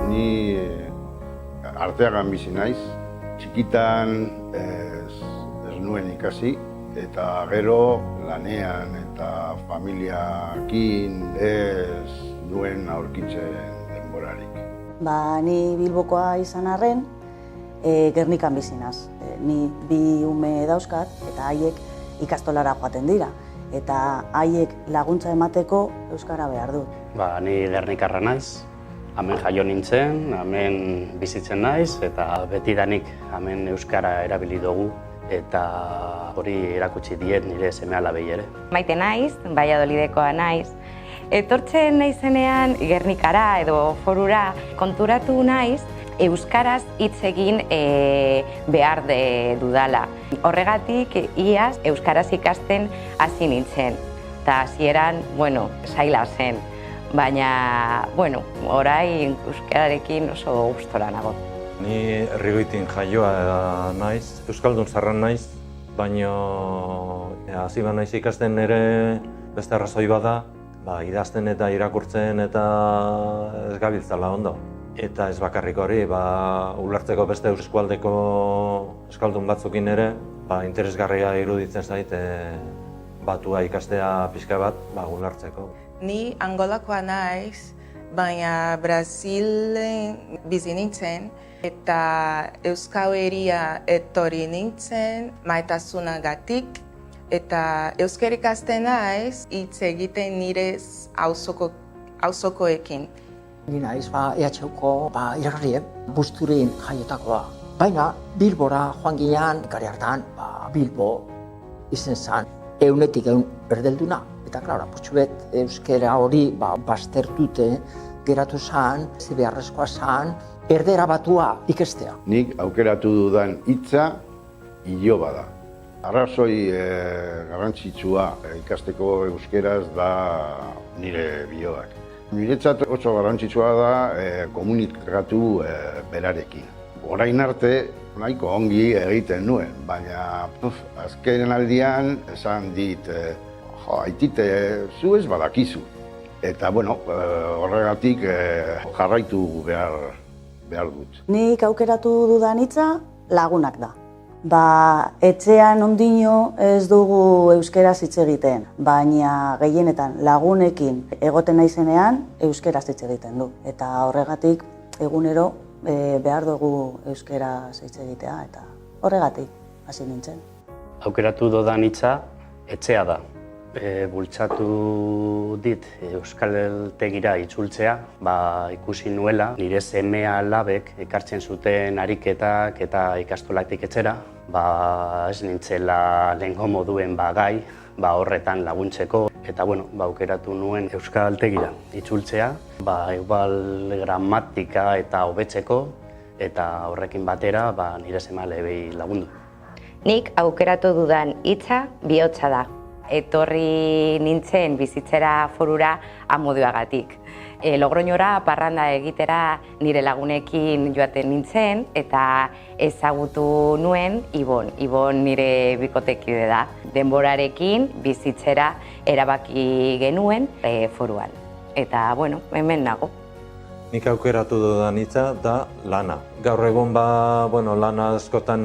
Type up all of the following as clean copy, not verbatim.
Ni Arteagan bizi naiz, txikitan ez nuen ikasi, eta gero lanean eta familiakin ez nuen aurkitzen denborarik. Ni Bilbokoa izan arren, Gernikan bizi naiz. Ni 2 ume dauzkat eta haiek ikastolara joaten dira. Eta haiek laguntza emateko euskara behar dut. Ni Gernikarra naiz, hemen jaio nintzen, hemen bizitzen naiz, eta betidanik hemen euskara erabili dugu, eta hori erakutsi diet nire seme-alabei ere. Maite naiz, Valladolidekoa naiz. Etortzen naizenean Gernikara edo Forura konturatu naiz, euskaraz hitz egin behar dudala. Horregatik, iaz euskaraz ikasten hasi nintzen. Eta hasieran, zaila zen. Baina, orain euskararekin oso gustora nago. Ni Herrigoitin jaioa naiz, euskaldun zarran naiz, baina hasi naiz ikasten ere beste arrazoi bada, idazten eta irakurtzen eta ez gabiltzala ondo. Eta ez bakarrik hori, ulertzeko beste eskualdeko euskaldun batzukin ere, interesgarria iruditzen zait batua ikastea pixka bat ulertzeko. Ni Angolakoa naiz, baina Brasilen bizi nintzen, eta Euskal Herria etorri nintzen maitasunagatik, eta euskara ikasten naiz hitz egiten nire auzokoekin. Ni naiz EHUko iragarri Busturin jaiotakoa. Baina Bilbora joan ginean, gari hartan Bilbo izen zen eunetik erdelduna. Eta, klar, apurtxubet euskara hori baztertute geratu zen, beharrezkoa zen, erdera batua ikestea. Nik aukeratu dudan hitza iloba da. Arrazoi garrantzitsua ikasteko euskeraz da nire biloak. Niretzat oso garrantzitsua da komunikatu berarekin. Orain arte nahiko ongi egiten nuen, baina azken aldian esan dit aitite, zu ez badakizu. Eta, horregatik jarraitu behar dut. Nik aukeratu dudan hitza lagunak da. Etxean ondino ez dugu euskeraz hitz egiten, baina gehienetan lagunekin egoten naizenean euskeraz hitz egiten du. Eta horregatik egunero behar dugu euskeraz hitz egitea, eta horregatik hasi nintzen. Aukeratu dudan hitza etxea da. Bultzatu dit euskaltegira itzultzea, ikusi nuela nire seme-alabek ekartzen zuten ariketak eta ikastolatik etxera, ez nintzela lehengo moduen gai, horretan laguntzeko, eta aukeratu nuen euskaltegira itzultzea, igual gramatika eta hobetzeko, eta horrekin batera nire seme-alabei lagundu. Nik aukeratu dudan hitza bihotza da. Etorri nintzen bizitzera Forura Amodioagatik. Logroñora parranda egitera nire lagunekin joaten nintzen eta ezagutu nuen Ibon. Ibon nire bikotekide da. Denborarekin bizitzera erabaki genuen Foruan. Eta, hemen nago. Nik aukeratu dudan hitza da lana. Gaur egun lana askotan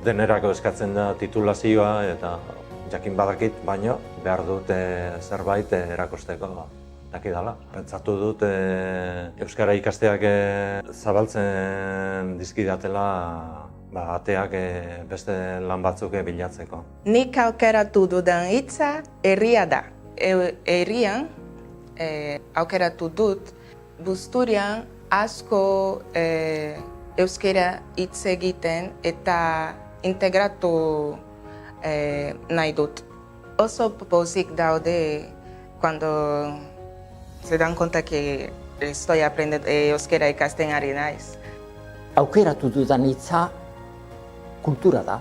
denerako eskatzen da titulazioa eta jakin badakit, baina behar dut zerbait erakosteko dakidala. Pentsatu dut euskara ikasteak zabaltzen dizkidatela ateak beste lan batzuk bilatzeko. Nik aukeratu dudan hitza herria da. Herrian aukeratu dut Busturian asko euskara hitz egiten eta integratu nahi dut. Oso pozik daude cuando se dan cuenta que estoy aprendiendo euskera ikasten ari naiz. Aukeratu dudan hitza kultura da.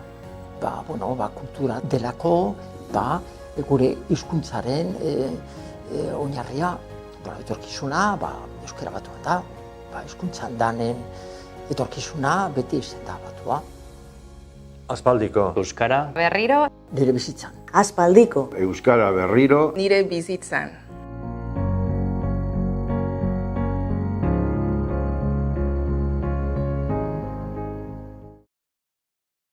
Kultura delako, gure hizkuntzaren oinarria, etorkizuna, euskera batua da, hizkuntzan danen etorkizuna beti izen da batua. Aspaldiko. Euskara Berriro, nire bizitzan. Aspaldiko. Euskara berriro nire bizitzan.